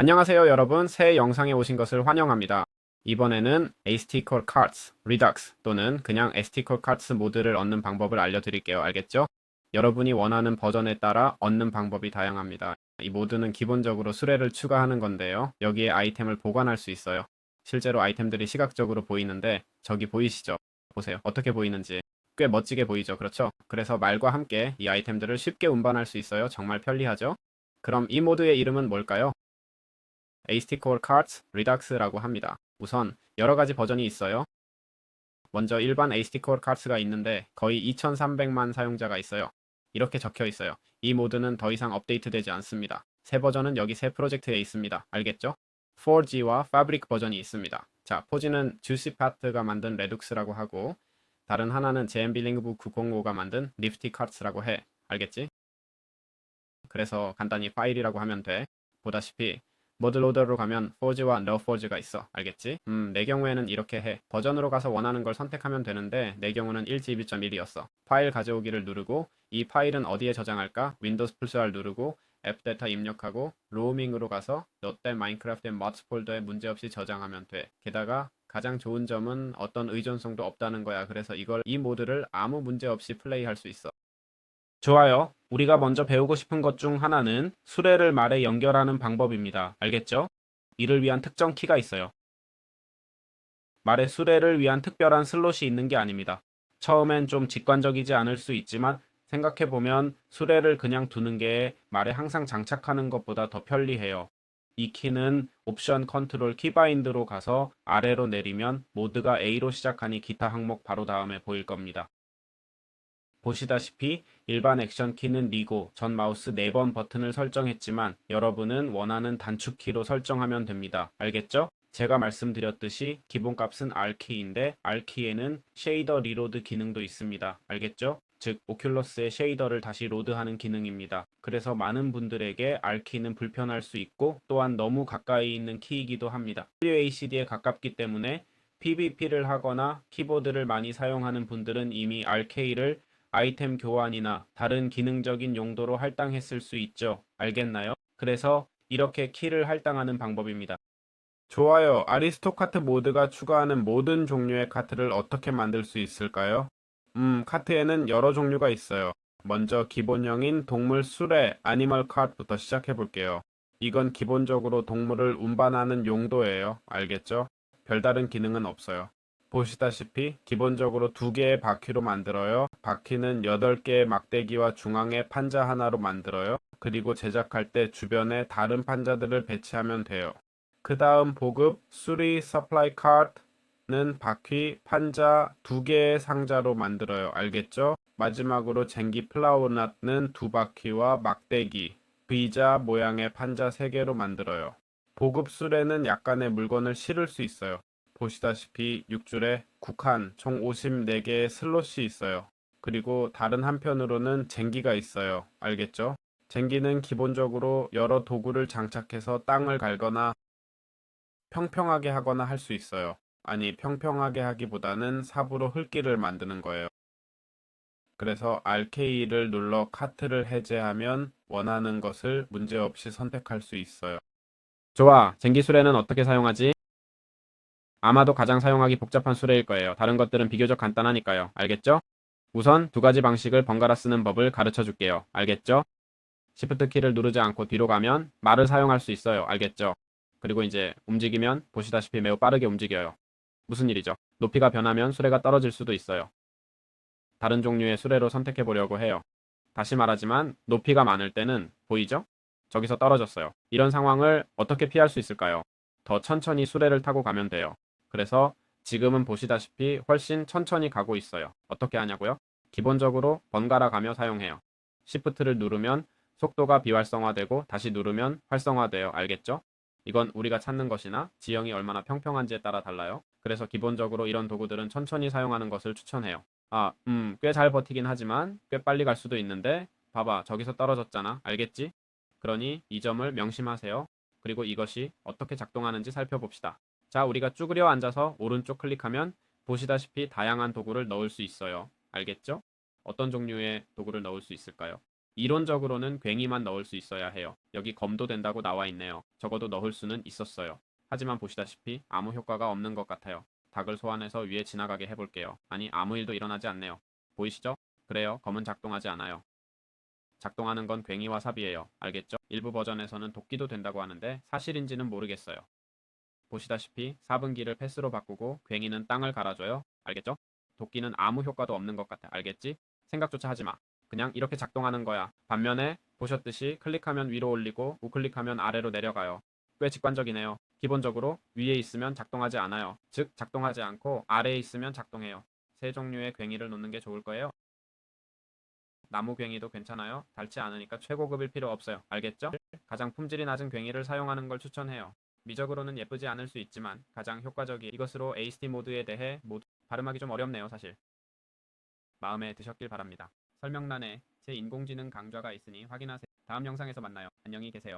안녕하세요 여러분. 새 영상에 오신 것을 환영합니다. 이번에는 Astical Cards, Redux 또는 그냥 Astical Cards 모드를 얻는 방법을 알려드릴게요. 알겠죠? 여러분이 원하는 버전에 따라 얻는 방법이 다양합니다. 이 모드는 기본적으로 수레를 추가하는 건데요. 여기에 아이템을 보관할 수 있어요. 실제로 아이템들이 시각적으로 보이는데 저기 보이시죠? 보세요. 어떻게 보이는지. 꽤 멋지게 보이죠? 그렇죠? 그래서 말과 함께 이 아이템들을 쉽게 운반할 수 있어요. 정말 편리하죠? 그럼 이 모드의 이름은 뭘까요? Astical Cards Redux라고 합니다. 우선 여러 가지 버전이 있어요. 먼저 일반 Astical Cards가 있는데 거의 2300만 사용자가 있어요. 이렇게 적혀 있어요. 이 모드는 더 이상 업데이트되지 않습니다. 새 버전은 여기 새 프로젝트에 있습니다. 알겠죠? 4G와 Fabric 버전이 있습니다. 자, 4G는 주시파트가 만든 레둑스라고 하고 다른 하나는 JMB링브 905가 만든 Nifty Cards라고 해. 알겠지? 그래서 간단히 파일이라고 하면 돼. 보다시피 모드로더로 가면 forge와 no forge가 있어. 알겠지? 내 경우에는 이렇게 해. 버전으로 가서 원하는 걸 선택하면 되는데 내 경우는 1GB.1이었어. 파일 가져오기를 누르고 이 파일은 어디에 저장할까? 윈도우스 플스 R 누르고 앱 데이터 입력하고 로밍으로 가서 롯데 마인크래프트 앤 모드스 폴더에 문제없이 저장하면 돼. 게다가 가장 좋은 점은 어떤 의존성도 없다는 거야. 그래서 이 모드를 아무 문제 없이 플레이할 수 있어. 좋아요. 우리가 먼저 배우고 싶은 것 중 하나는 수레를 말에 연결하는 방법입니다. 알겠죠? 이를 위한 특정 키가 있어요. 말에 수레를 위한 특별한 슬롯이 있는 게 아닙니다. 처음엔 좀 직관적이지 않을 수 있지만 생각해보면 수레를 그냥 두는 게 말에 항상 장착하는 것보다 더 편리해요. 이 키는 옵션 컨트롤 키바인드로 가서 아래로 내리면 모드가 A로 시작하니 기타 항목 바로 다음에 보일 겁니다. 보시다시피 일반 액션 키는 리고 전 마우스 4번 버튼을 설정했지만 여러분은 원하는 단축키로 설정하면 됩니다. 알겠죠? 제가 말씀드렸듯이 기본값은 R키인데 R키에는 쉐이더 리로드 기능도 있습니다. 알겠죠? 즉 오큘러스의 쉐이더를 다시 로드하는 기능입니다. 그래서 많은 분들에게 R키는 불편할 수 있고 또한 너무 가까이 있는 키이기도 합니다. WACD에 가깝기 때문에 PVP를 하거나 키보드를 많이 사용하는 분들은 이미 RK를 아이템 교환이나 다른 기능적인 용도로 할당했을 수 있죠. 알겠나요? 그래서 이렇게 키를 할당하는 방법입니다. 좋아요. 아리스토카트 모드가 추가하는 모든 종류의 카트를 어떻게 만들 수 있을까요? 카트에는 여러 종류가 있어요. 먼저 기본형인 동물 수레, 애니멀 카트부터 시작해 볼게요. 이건 기본적으로 동물을 운반하는 용도예요. 알겠죠? 별다른 기능은 없어요. 보시다시피 기본적으로 두 개의 바퀴로 만들어요. 바퀴는 8개의 막대기와 중앙에 판자 하나로 만들어요. 그리고 제작할 때 주변에 다른 판자들을 배치하면 돼요. 그 다음 보급 수리 서플라이 카트는 바퀴, 판자 두 개의 상자로 만들어요. 알겠죠? 마지막으로 쟁기 플라워낫는 두 바퀴와 막대기, V자 모양의 판자 3개로 만들어요. 보급 수레는 약간의 물건을 실을 수 있어요. 보시다시피 6줄에 국한 총 54개의 슬롯이 있어요. 그리고 다른 한편으로는 쟁기가 있어요. 알겠죠? 쟁기는 기본적으로 여러 도구를 장착해서 땅을 갈거나 평평하게 하거나 할 수 있어요. 아니, 평평하게 하기보다는 삽으로 흙길을 만드는 거예요. 그래서 RK를 눌러 카트를 해제하면 원하는 것을 문제없이 선택할 수 있어요. 좋아. 쟁기 수레는 어떻게 사용하지? 아마도 가장 사용하기 복잡한 수레일 거예요. 다른 것들은 비교적 간단하니까요. 알겠죠? 우선 두 가지 방식을 번갈아 쓰는 법을 가르쳐 줄게요. 알겠죠? Shift 키를 누르지 않고 뒤로 가면 말을 사용할 수 있어요. 알겠죠? 그리고 이제 움직이면 보시다시피 매우 빠르게 움직여요. 무슨 일이죠? 높이가 변하면 수레가 떨어질 수도 있어요. 다른 종류의 수레로 선택해 보려고 해요. 다시 말하지만 높이가 많을 때는 보이죠? 저기서 떨어졌어요. 이런 상황을 어떻게 피할 수 있을까요? 더 천천히 수레를 타고 가면 돼요. 그래서 지금은 보시다시피 훨씬 천천히 가고 있어요. 어떻게 하냐고요? 기본적으로 번갈아 가며 사용해요. Shift를 누르면 속도가 비활성화되고 다시 누르면 활성화돼요. 알겠죠? 이건 우리가 찾는 것이나 지형이 얼마나 평평한지에 따라 달라요. 그래서 기본적으로 이런 도구들은 천천히 사용하는 것을 추천해요. 꽤 잘 버티긴 하지만 꽤 빨리 갈 수도 있는데 봐봐, 저기서 떨어졌잖아. 알겠지? 그러니 이 점을 명심하세요. 그리고 이것이 어떻게 작동하는지 살펴봅시다. 자, 우리가 쭈그려 앉아서 오른쪽 클릭하면 보시다시피 다양한 도구를 넣을 수 있어요. 알겠죠? 어떤 종류의 도구를 넣을 수 있을까요? 이론적으로는 괭이만 넣을 수 있어야 해요. 여기 검도 된다고 나와 있네요. 적어도 넣을 수는 있었어요. 하지만 보시다시피 아무 효과가 없는 것 같아요. 닭을 소환해서 위에 지나가게 해볼게요. 아니, 아무 일도 일어나지 않네요. 보이시죠? 그래요, 검은 작동하지 않아요. 작동하는 건 괭이와 삽이에요. 알겠죠? 일부 버전에서는 도끼도 된다고 하는데 사실인지는 모르겠어요. 보시다시피 삽은 길을 패스로 바꾸고 괭이는 땅을 갈아줘요. 알겠죠? 도끼는 아무 효과도 없는 것 같아. 알겠지? 생각조차 하지 마. 그냥 이렇게 작동하는 거야. 반면에 보셨듯이 클릭하면 위로 올리고 우클릭하면 아래로 내려가요. 꽤 직관적이네요. 기본적으로 위에 있으면 작동하지 않아요. 즉 작동하지 않고 아래에 있으면 작동해요. 세 종류의 괭이를 놓는 게 좋을 거예요. 나무 괭이도 괜찮아요. 닳지 않으니까 최고급일 필요 없어요. 알겠죠? 가장 품질이 낮은 괭이를 사용하는 걸 추천해요. 미적으로는 예쁘지 않을 수 있지만 가장 효과적인 이것으로 AST 모드에 대해 모두 발음하기 좀 어렵네요, 사실. 마음에 드셨길 바랍니다. 설명란에 제 인공지능 강좌가 있으니 확인하세요. 다음 영상에서 만나요. 안녕히 계세요.